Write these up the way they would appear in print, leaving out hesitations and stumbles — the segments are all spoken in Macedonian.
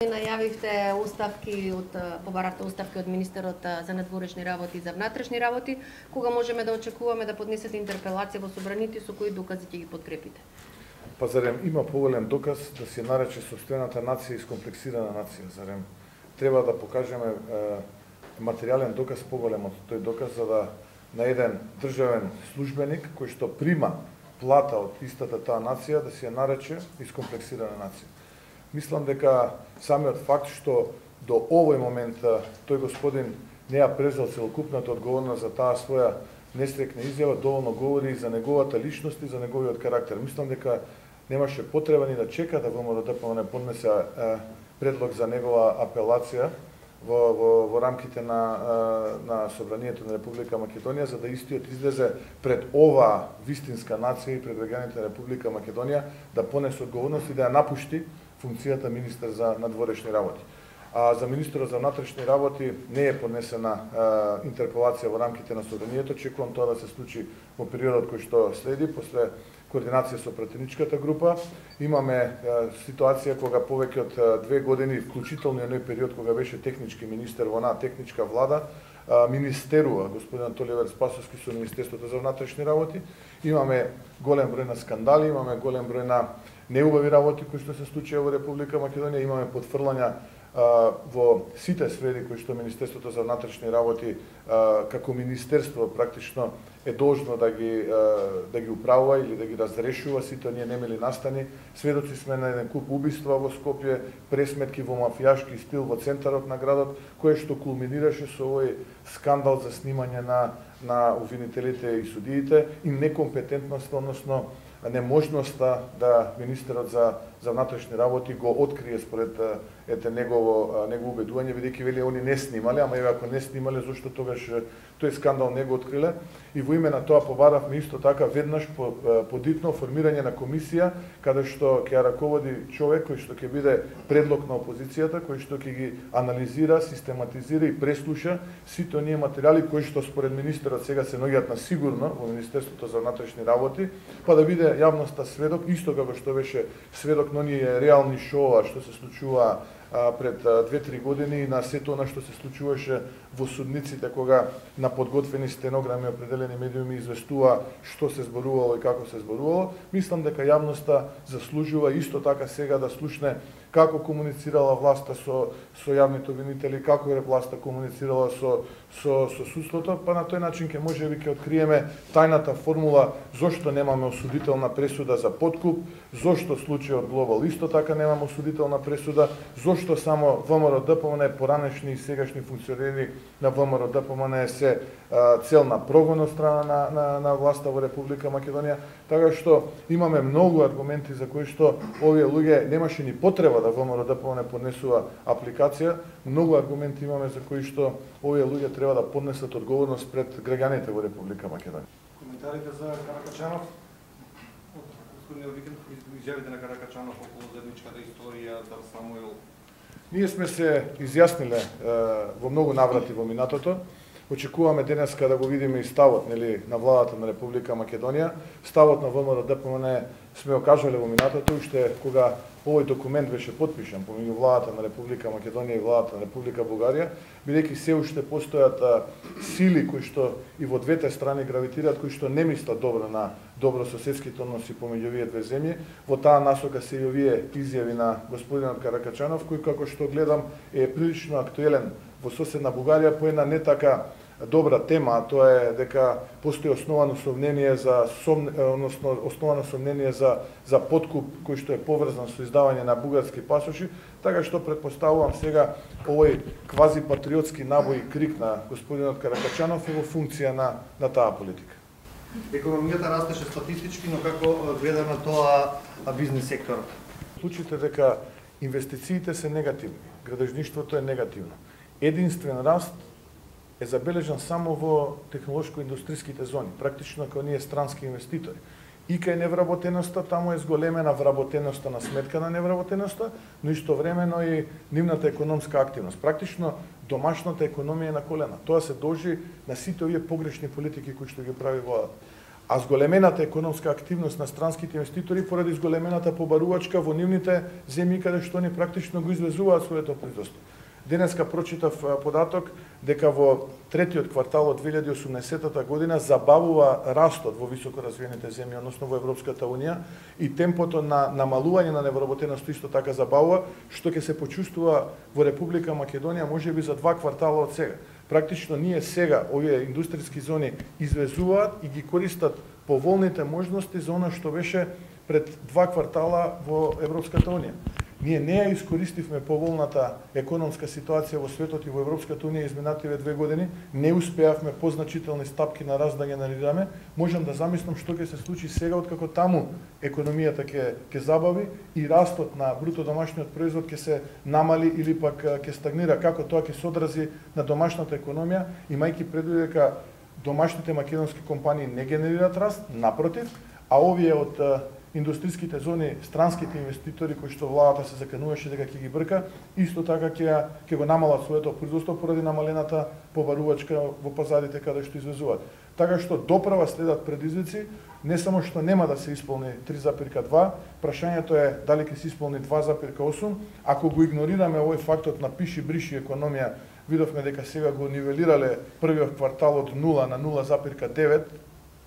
Најавивте оставки побаравте оставки од министерот за надворешни работи и за внатрешни работи. Кога можеме да очекуваме да поднесете интерпелација во собранието и со кои докази ќе ги подкрепите? Па зарем има поголем доказ да се нарече собствената нација искомплексирана нација? Зарем треба да покажеме материјален доказ поголем од тој доказ, за да на еден државен службеник кој што прима плата од истата таа нација да се нарече искомплексирана нација. Мислам дека самиот факт што до овој момент тој господин не ја презел целокупната одговорност за таа своја нестрекна изјава доволно говори и за неговата личност и за неговиот карактер. Мислам дека немаше потреба ни да чека да ВМРО-ДПМНЕ поднесе предлог за негова апелација во рамките на Собранието на Република Македонија, за да истиот излезе пред оваа вистинска нација и пред граѓаните на Република Македонија да понесе одговорност и да ја напушти функцијата министер за надворешни работи. А за министерот за внатрешни работи не е поднесена интерпелација во рамките на Собранието. Чекувам тоа да се случи во периодот кој што следи, после координација со пратеничката група. Имаме ситуација кога повеќе од 2 години, вклучително и оној период кога беше технички министер во онаа техничка влада, министерува господин Толивер Спасовски со Министерството за внатрешни работи. Имаме голем број на скандали, имаме голем број на неубави работи кои што се случија во Република Македонија, имаме потфрлања во сите сфери кои што Министерството за внатрешни работи како министерство практично е должно да ги управува или да ги разрешува. Сите ние немели настани. Сведоци сме на еден куп убиства во Скопје, пресметки во мафијашки стил во центарот на градот, кое што кулминираше со овој скандал за снимање на обвинителите и судиите и некомпетентност, односно неможноста да министерот за внатрешни работи го открие според негово убедување, бидејќи вели они не снимале, ама еве ако не снимале, зошто тогаш тој скандал не го откриле? И во име на тоа побаравме исто така веднаш подитно формирање на комисија каде што ќе ја раководи човек кој што ќе биде предлог на опозицијата, кој што ќе ги анализира, систематизира и преслуша сите оние материјали кои што според министерот сега се наоѓаат на сигурно во Министерството за внатрешни работи, па да биде јавноста сведок, исто како што беше сведок на оние реални шоуа што се случува пред 2-3 години и на сето она што се случуваше во судниците кога на подготвени стенограми определени медиуми известува што се зборувало и како се зборувало. Мислам дека јавноста заслужува исто така сега да слушне како комуницирала власта со јавните обвинители, како е власта комуницирала со судството, па на тој начин ќе можеби ќе откриеме тајната формула зошто немаме осудителна пресуда за подкуп, зошто случајот Глобал исто така немаме осудителна пресуда, зошто само ВМРО-ДПМНЕ, поранешни и сегашни функционери на ВМРО-ДПМНЕ се цел на прогон од страна на власта во Република Македонија, така што имаме многу аргументи за кои што овие луѓе немаше ни потреба да ВМРО-ДПМНЕ поднесува апликација, многу аргументи имаме за кои што овие луѓе треба да поднесат одговорност пред граѓаните во Република Македонија. Коментарите за Каракачанов? Господин Викент, изјавите на Каракачанов околу заедничката историја за Самуил? Ние сме се изјасниле во многу наврати во минатото. Очекуваме денеска да го видиме и ставот на владата на Република Македонија. Ставот на ВМРО-ДПМНЕ сме окажале во минатото, уште кога овој документ беше потпишан помеѓу владата на Република Македонија и владата на Република Бугарија, бидејќи се уште постојат сили кои што и во двете страни гравитираат, кои што не мислат добро на добрососедските односи помеѓу овие две земји. Во таа насока се и овие изјави на господинот Каракачанов, кој како што гледам е прилично актуелен во соседна Бугарија по една не така добра тема, а тоа е дека постои основано сомнение за подкуп кој што е поврзан со издавање на бугарски пасоши, така што предпоставувам сега овој квази патриотски набој и крик на господинот Каракачанов е во функција на таа политика. Економијата растеше статистички, но како гледа на тоа бизнес секторот? Случаите дека инвестициите се негативни, градежништвото е негативно. Единствен раст е забележан само во технолошко-индустриските зони, практично кога ние странски инвеститори. И кај невработеноста, таму е зголемена вработеноста на сметка на невработеноста, но истовремено и нивната економска активност. Практично домашната економија е на колена. Тоа се должи на сите овие погрешни политики кои што ги прави владата. А зголемената економска активност на странските инвеститори поради зголемената побарувачка во нивните земји каде што они практично го извезуваат своето производство. Денеска прочитав податок дека во третиот квартал од 2018 година забавува растот во високоразвиените земји, односно во Европската Унија, и темпото на намалување на невработеност исто така забавува, што ќе се почувствува во Република Македонија можеби за 2 квартала од сега. Практично ние сега овие индустријски зони извезуваат и ги користат поволните можности за она што беше пред 2 квартала во Европската Унија. Ние не ја искористивме поволната економска ситуација во светот и во Европската Унија изминативе 2 години, не успеавме позначителни стапки на раст да генерираме. Можам да замислам што ќе се случи сега откако таму економијата ќе забави и растот на бруто домашниот производ ќе се намали или пак ќе стагнира, како тоа ќе се одрази на домашната економија, имајќи предвид дека домашните македонски компании не генерираат раст, напротив, а овие од индустријските зони, странските инвеститори кои што владата се закануваше дека ќе ги брка, исто така ќе го намалат своето производство поради намалената побарувачка во пазарите каде што извезуваат. Така што доправа следат предизвици, не само што нема да се исполни 3,2, прашањето е дали ќе се исполни 2,8. Ако го игнорираме овој фактот на пиши-бриши економија, видовме дека сега го нивелирале првиот квартал од 0 на 0,9,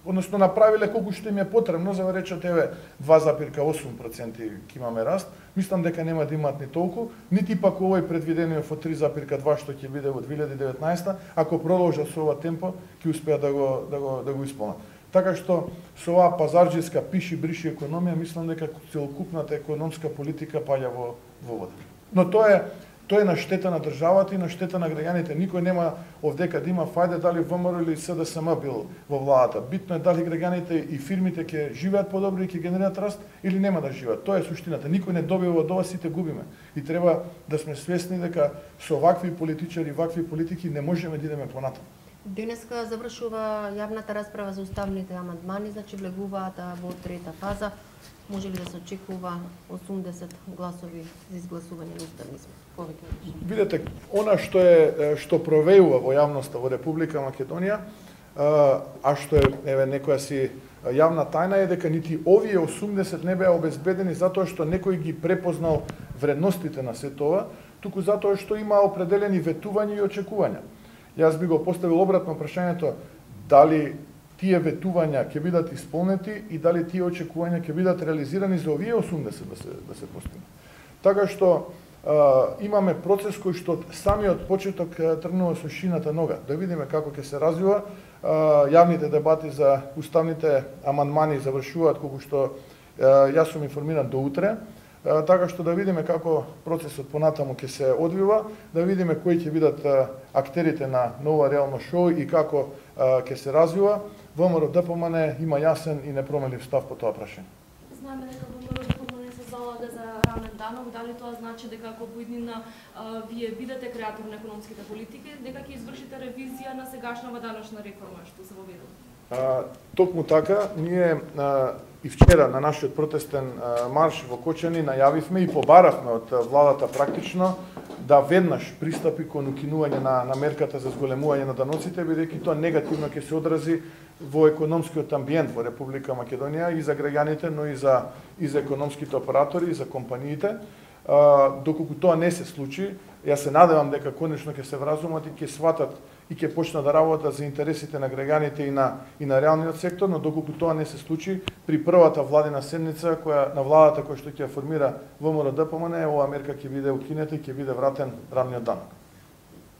односно направиле колку што им е потребно за да речат еве 2,8% ќе имаме раст. Мислам дека нема да имаат ни толку, нити пак овој предвидениот во 3,2 што ќе биде во 2019, ако продолжат со ова темпо, ќе успеат да го исполнат. Така што со оваа пазарџиска пиши-бриши економија, мислам дека целокупната економска политика паѓа во вода. Но тоа е на штета на државата и на штета на граѓаните. Никој нема овдека да има фајде дали ВМРО или СДСМ бил во владата. Битно е дали граѓаните и фирмите ќе живеат подобро и ќе генерираат раст или нема да живеат. Тоа е суштината. Никој не добива од ова, сите губиме. И треба да сме свесни дека со вакви политичари, вакви политики не можеме да идеме понатаму. Денеска завршува јавната расправа за уставните амандмани, значи влегуваат во трета фаза. Може ли да се очекува 80 гласови за изгласување на уставни измени? Видете, она што провеува во јавноста во Република Македонија, а што е некоја си јавна тајна, е дека нити овие 80 не беа обезбедени затоа што некој ги препознал вредностите на сето ова, туку затоа што има определени ветувања и очекувања. Јас би го поставил обратно прашањето дали тие ветувања ќе бидат исполнети и дали тие очекувања ќе бидат реализирани за овие 80 да се постигнат. Така што имаме процес кој што самиот почеток тргнува со шината нога. Да видиме како ќе се развива. Јавните дебати за уставните амандмани завршуваат колку што јас сум информиран до утре. Така што да видиме како процесот понатаму ќе се одвива, да видиме кои ќе бидат актерите на нова реално шоу и како ќе се развива. ВМРО-ДПМН има јасен и непроменлив став по тоа прашање. Знаеме дека ВМРО-ДПМН се залага за рамен данок, дали тоа значи дека ако по иднина вие бидете креатор на економските политики, дека ќе извршите ревизија на сегашната даночна реформа што се воведува? Токму така, ние и вчера на нашиот протестен марш во Кочани најавивме и побаравме од владата практично да веднаш пристапи кон укинување на мерката за зголемување на даноците, бидејќи тоа негативно ќе се одрази во економскиот амбиент во Република Македонија и за граѓаните, но и за економските оператори и за компаниите. Доколку тоа не се случи, јас се надевам дека конечно ќе се вразумат и ќе сватат и ќе почнат да работат за интересите на граѓаните и на реалниот сектор, но доколку тоа не се случи, при првата владина седница на владата која што ќе формира ВМРО-ДПМН, оваа мерка ќе биде укинета и ќе биде вратен рамниот данок.